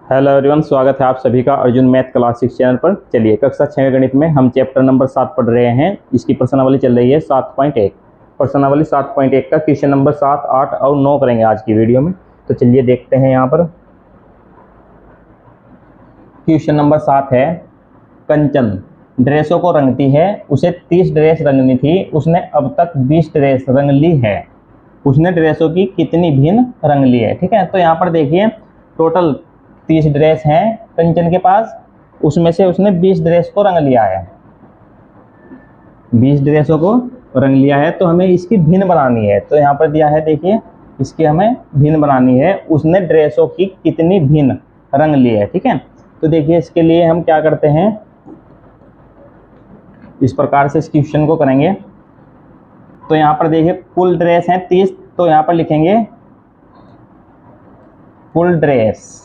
Hello everyone, स्वागत है आप सभी का अर्जुन मैथ क्लासिक्स चैनल पर। चलिए कक्षा 6 गणित में हम चैप्टर नंबर 7 पढ़ रहे हैं। इसकी प्रश्नावली चल रही है 7.1। प्रश्नावली 7.1 का क्वेश्चन नंबर 7, 8 और 9 करेंगे आज की वीडियो में। तो चलिए देखते हैं। यहाँ पर क्वेश्चन नंबर 7 है, कंचन ड्रेसों को रंगती है। उसे 30 ड्रेस रंगनी थी, उसने अब तक 20 ड्रेस रंग ली है। उसने ड्रेसों की कितनी भिन्न रंग ली है। ठीक है, तो यहाँ पर देखिए टोटल 30 ड्रेस हैं कंचन के पास, उसमें से उसने 20 ड्रेस को रंग लिया है। 20 ड्रेसों को रंग लिया है, तो हमें इसकी भिन्न बनानी है। तो यहाँ पर दिया है, देखिए इसकी हमें भिन्न बनानी है। उसने ड्रेसों की कितनी भिन्न रंग ली है। ठीक है, तो देखिए इसके लिए हम क्या करते हैं, इस प्रकार से इस क्वेश्चन को करेंगे। तो यहाँ पर देखिए कुल ड्रेस हैं 30, तो यहाँ पर लिखेंगे कुल ड्रेस।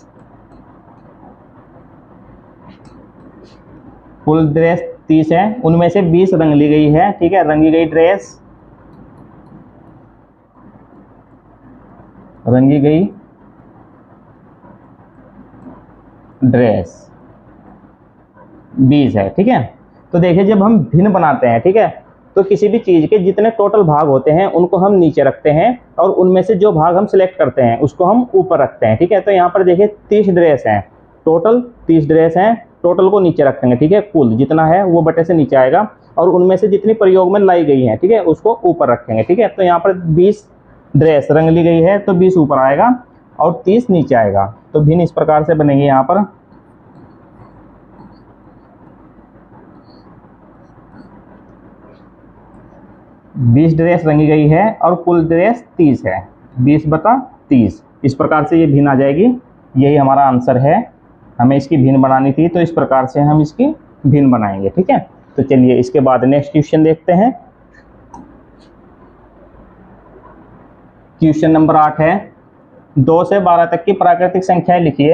कुल ड्रेस 30 है, उनमें से 20 रंग ली गई है। ठीक है, रंगी गई ड्रेस, रंगी गई ड्रेस 20 है। ठीक है, तो देखिए जब हम भिन्न बनाते हैं, ठीक है, तो किसी भी चीज़ के जितने टोटल भाग होते हैं उनको हम नीचे रखते हैं और उनमें से जो भाग हम सिलेक्ट करते हैं उसको हम ऊपर रखते हैं। ठीक है, तो यहाँ पर देखिए 30 ड्रेस हैं, टोटल 30 ड्रेस हैं, टोटल को नीचे रखेंगे। ठीक है, कुल जितना है वो बटे से नीचे आएगा और उनमें से जितनी प्रयोग में लाई गई है, ठीक है, उसको ऊपर रखेंगे। ठीक है, तो यहाँ पर 20 ड्रेस रंग ली गई है, तो 20 ऊपर आएगा और 30 नीचे आएगा। तो भिन्न इस प्रकार से बनेगी। यहाँ पर 20 ड्रेस रंगी गई है और कुल ड्रेस 30 है, 20 बटा 30, इस प्रकार से ये भिन्न आ जाएगी। यही हमारा आंसर है। हमें इसकी भिन्न बनानी थी, तो इस प्रकार से हम इसकी भिन्न बनाएंगे। ठीक है, तो चलिए इसके बाद नेक्स्ट क्वेश्चन देखते हैं। क्वेश्चन नंबर 8 है, 2 से 12 तक की प्राकृतिक संख्याएं लिखिए,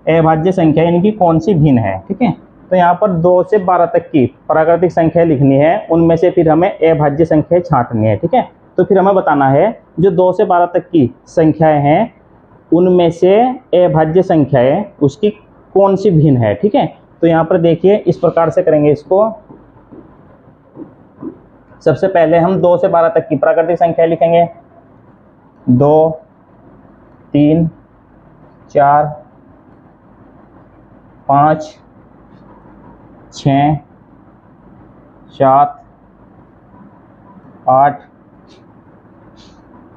अभाज्य संख्या इनकी कौन सी भिन्न है। ठीक है, तो यहाँ पर 2 से 12 तक की प्राकृतिक संख्या लिखनी है, उनमें से फिर हमें अभाज्य संख्याएं छांटनी है। ठीक है, तो फिर हमें बताना है जो 2 से 12 तक की संख्याएं हैं उनमें से अभाज्य संख्याएं उसकी कौन सी भिन्न है। ठीक है, तो यहाँ पर देखिए इस प्रकार से करेंगे इसको। सबसे पहले हम 2 से 12 तक की प्राकृतिक संख्या लिखेंगे। 2, 3, 4, 5, 6, 7, 8,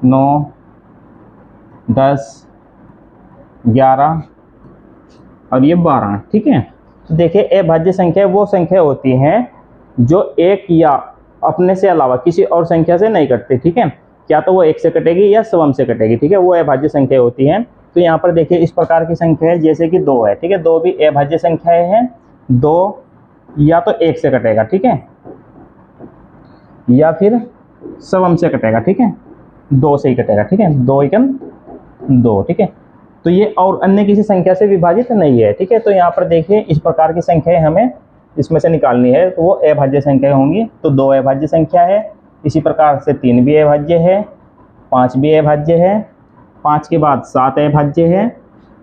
9, 10, 11 और ये 12। ठीक है, तो देखिए अभाज्य संख्या वो संख्या होती हैं जो एक या अपने से अलावा किसी और संख्या से नहीं कटती। ठीक है, क्या तो वो एक से कटेगी या स्वयं से कटेगी। ठीक है, वो अभाज्य संख्या होती हैं। तो यहाँ पर देखिए इस प्रकार की संख्या है, जैसे कि 2 है। ठीक है, 2 भी अभाज्य संख्याएं हैं। 2 या तो एक से कटेगा, ठीक है, या फिर स्वयं से कटेगा। ठीक है, 2 से ही कटेगा। ठीक है, 2 एकम 2। ठीक है, तो ये और अन्य किसी संख्या से विभाजित नहीं है। ठीक है, तो यहाँ पर देखिए इस प्रकार की संख्याएं हमें इसमें से निकालनी है, तो वो अभाज्य संख्याएं होंगी। तो 2 अभाज्य संख्या है, इसी प्रकार से 3 भी अभाज्य है, 5 भी अभाज्य है, 5 के बाद 7 अभाज्य है,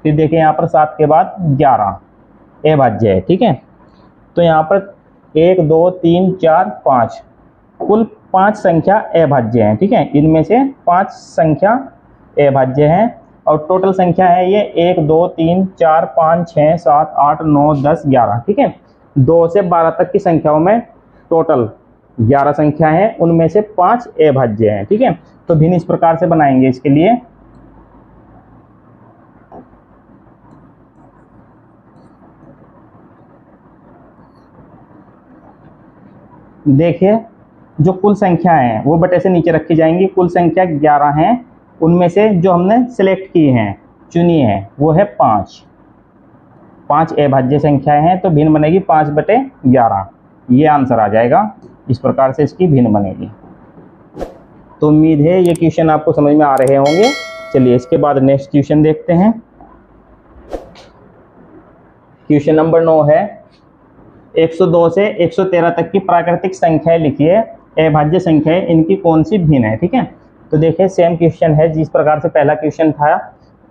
फिर देखिए यहाँ पर 7 के बाद 11 अभाज्य है। ठीक है, तो यहाँ पर 1, 2, 3, 4, 5 कुल 5 संख्या अभाज्य हैं। ठीक है, इनमें से 5 संख्या अभाज्य हैं और टोटल संख्या है ये 1, 2, 3, 4, 5, 6, 7, 8, 9, 10, 11। ठीक है, 2 से 12 तक की संख्याओं में टोटल 11 संख्या है, उनमें से 5 अभाज्य हैं। ठीक है, तो भिन्न इस प्रकार से बनाएंगे। इसके लिए देखिए जो कुल संख्या है वो बटे से नीचे रखी जाएंगी। कुल संख्या 11 हैं, उनमें से जो हमने सिलेक्ट की हैं, चुनी है, वो है 5। 5 अभाज्य संख्याएं हैं, तो भिन्न बनेगी 5/11। ये आंसर आ जाएगा। इस प्रकार से इसकी भिन्न बनेगी। तो उम्मीद है ये क्वेश्चन आपको समझ में आ रहे होंगे। चलिए इसके बाद नेक्स्ट क्वेश्चन देखते हैं। क्वेश्चन नंबर 9 है, 102 से 113 तक की प्राकृतिक संख्याएं लिखिए, अभाज्य संख्याएं इनकी कौन सी भिन्न है। ठीक है, तो देखिए सेम क्वेश्चन है जिस प्रकार से पहला क्वेश्चन था।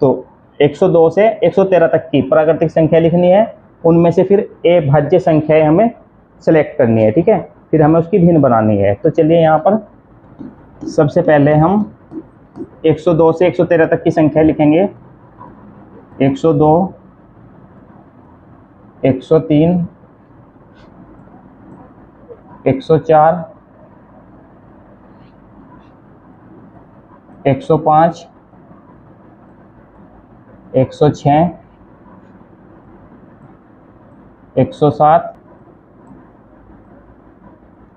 तो 102 से 113 तक की प्राकृतिक संख्या लिखनी है, उनमें से फिर ए भाज्य संख्याएं हमें सेलेक्ट करनी है, ठीक है, फिर हमें उसकी भिन्न बनानी है। तो चलिए यहाँ पर सबसे पहले हम 102 से 113 तक की संख्या लिखेंगे। 102, 103, 104, 105, 106, 107,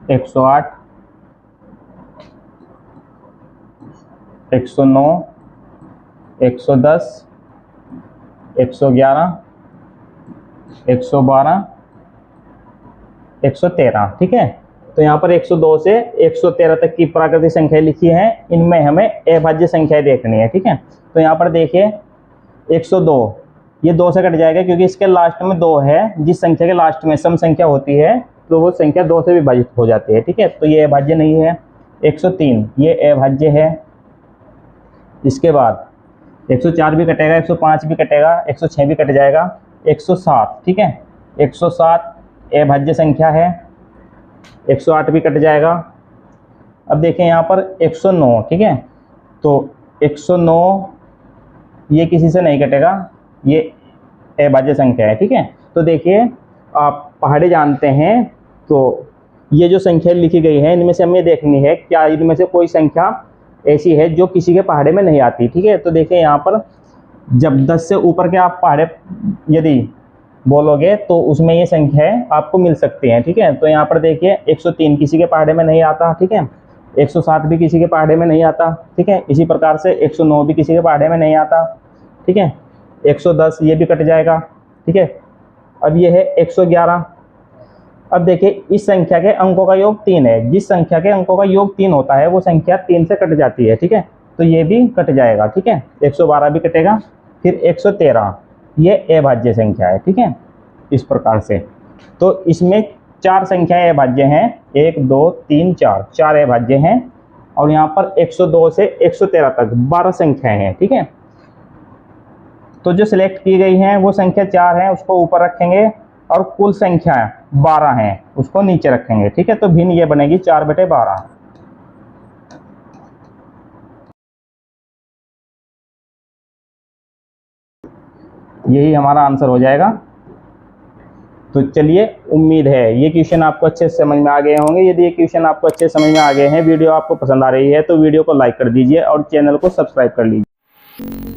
108, 109, 110, 111, 112, 113, ठीक है। तो यहाँ पर 102 से 113 तक की प्राकृतिक संख्या लिखी है, इनमें हमें अभाज्य संख्याएं देखनी है, ठीक है। तो यहाँ पर देखिए 102, ये 2 से कट जाएगा क्योंकि इसके लास्ट में 2 है, जिस संख्या के लास्ट में सम संख्या होती है तो वो संख्या 2 से विभाजित हो जाती है, ठीक है, तो ये अभाज्य नहीं है। 103 ये अभाज्य है। इसके बाद 104 भी कटेगा, 105 भी कटेगा, 106 भी कट जाएगा, 107, ठीक है, 107 अभाज्य संख्या है। 108 भी कट जाएगा। अब देखें यहाँ पर 109, ठीक है, तो 109 ये किसी से नहीं कटेगा, ये अभाज्य संख्या है, ठीक है। तो देखिए आप पहाड़े जानते हैं, तो ये जो संख्या लिखी गई है इनमें से हमें देखनी है क्या इनमें से कोई संख्या ऐसी है जो किसी के पहाड़े में नहीं आती, ठीक है। तो देखिए यहाँ पर जब 10 से ऊपर के आप पहाड़े यदि बोलोगे तो उसमें ये संख्याएं आपको मिल सकती हैं, ठीक है। तो यहाँ पर देखिए 103 किसी के पहाड़े में नहीं आता, ठीक है, 107 भी किसी के पहाड़े में नहीं आता, ठीक है, इसी प्रकार से 109 भी किसी के पहाड़े में नहीं आता, ठीक है, 110 ये भी कट जाएगा, ठीक है। अब ये है 111। अब देखिए इस संख्या के अंकों का योग 3 है, जिस संख्या के अंकों का योग 3 होता है वो संख्या 3 से कट जाती है, ठीक है, तो ये भी कट जाएगा, ठीक है, 112 भी कटेगा। फिर 113 ये अभाज्य संख्या है, ठीक है, इस प्रकार से। तो इसमें 4 संख्याएं अभाज्य हैं, 1 2 3 4, 4 अभाज्य हैं। और यहाँ पर 102 से 113 तक 12 संख्याएं हैं, ठीक है। तो जो सिलेक्ट की गई हैं वो संख्या 4 है, उसको ऊपर रखेंगे, और कुल संख्या 12 है उसको नीचे रखेंगे, ठीक है। तो भिन्न ये बनेगी 4/12। यही हमारा आंसर हो जाएगा। तो चलिए, उम्मीद है ये क्वेश्चन आपको अच्छे से समझ में आ गए होंगे। यदि ये क्वेश्चन आपको अच्छे से समझ में आ गए हैं, वीडियो आपको पसंद आ रही है, तो वीडियो को लाइक कर दीजिए और चैनल को सब्सक्राइब कर लीजिए।